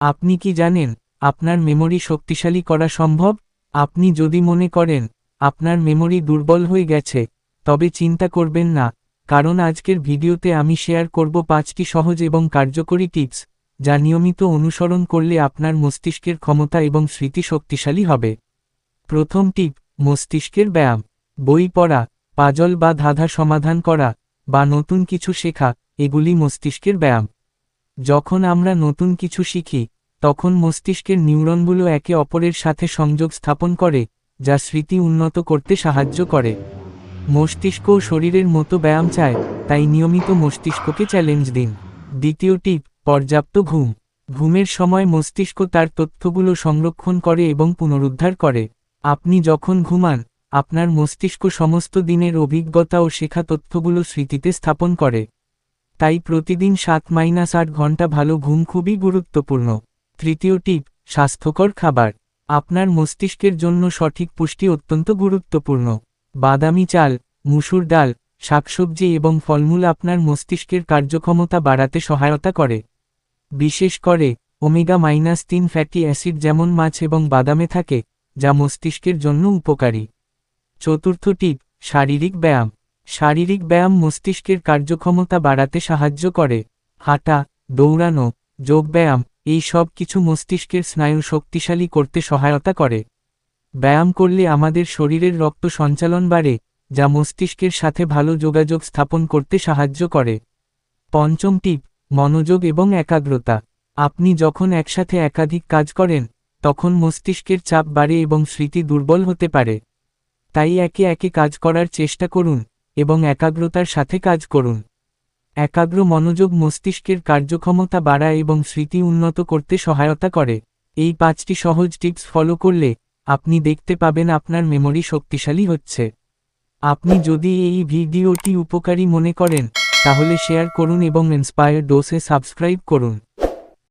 আপনি কি জানেন আপনার মেমরি শক্তিশালী করা সম্ভব? আপনি যদি মনে করেন আপনার মেমরি দুর্বল হয়ে গেছে, তবে চিন্তা করবেন না, কারণ আজকের ভিডিওতে আমি শেয়ার করব 5টি সহজ এবং কার্যকরী টিপস, যা নিয়মিত অনুসরণ করলে আপনার মস্তিষ্কের ক্ষমতা এবং স্মৃতি শক্তিশালী হবে। প্রথম টিপ, মস্তিষ্কের ব্যায়াম। বই পড়া, পাজল বা ধাঁধা সমাধান করা, বা নতুন কিছু শেখা, এগুলি মস্তিষ্কের ব্যায়াম। যখন আমরা নতুন কিছু শিখি, তখন মস্তিষ্কের নিউরনগুলো একে অপরের সাথে সংযোগ স্থাপন করে, যা স্মৃতি উন্নত করতে সাহায্য করে। মস্তিষ্ক ও শরীরের মতো ব্যায়াম চায়, তাই নিয়মিত মস্তিষ্ককে চ্যালেঞ্জ দিন। দ্বিতীয় টিপ, পর্যাপ্ত ঘুম। ঘুমের সময় মস্তিষ্ক তার তথ্যগুলো সংরক্ষণ করে এবং পুনরুদ্ধার করে। আপনি যখন ঘুমান, আপনার মস্তিষ্ক সমস্ত দিনের অভিজ্ঞতা ও শেখা তথ্যগুলো স্মৃতিতে স্থাপন করে। তাই প্রতিদিন 7-8 ঘন্টা ভালো ঘুম খুবই গুরুত্বপূর্ণ। তৃতীয় টিপ, স্বাস্থ্যকর খাবার। আপনার মস্তিষ্কের জন্য সঠিক পুষ্টি অত্যন্ত গুরুত্বপূর্ণ। বাদামি চাল, মসুর ডাল, শাকসবজি এবং ফলমূল আপনার মস্তিষ্কের কার্যক্ষমতা বাড়াতে সহায়তা করে। বিশেষ করে ওমেগা-3 ফ্যাটি অ্যাসিড যেমন মাছ এবং বাদামে থাকে, যা মস্তিষ্কের জন্য উপকারী। চতুর্থ টিপ, শারীরিক ব্যায়াম। শারীরিক ব্যায়াম মস্তিষ্কের কার্যক্ষমতা বাড়াতে সাহায্য করে। হাঁটা, দৌড়ানো, যোগব্যায়াম, এই সব কিছু মস্তিষ্কের স্নায়ু শক্তিশালী করতে সহায়তা করে। ব্যায়াম করলে আমাদের শরীরের রক্ত সঞ্চালন বাড়ে, যা মস্তিষ্কের সাথে ভালো যোগাযোগ স্থাপন করতে সাহায্য করে। পঞ্চম টিপ, মনোযোগ এবং একাগ্রতা। আপনি যখন একসাথে একাধিক কাজ করেন, তখন মস্তিষ্কের চাপ বাড়ে এবং স্মৃতি দুর্বল হতে পারে। তাই একে একে কাজ করার চেষ্টা করুন এবং একাগ্রতার সাথে কাজ করুন। একাগ্র মনোযোগ মস্তিষ্কের কার্যক্ষমতা বাড়ায় এবং স্মৃতি উন্নত করতে সহায়তা করে। এই 5টি সহজ টিপস ফলো করলে আপনি দেখতে পাবেন আপনার মেমরি শক্তিশালী হচ্ছে। আপনি যদি এই ভিডিওটি উপকারী মনে করেন, তাহলে শেয়ার করুন এবং ইন্সপায়ার ডোজে সাবস্ক্রাইব করুন।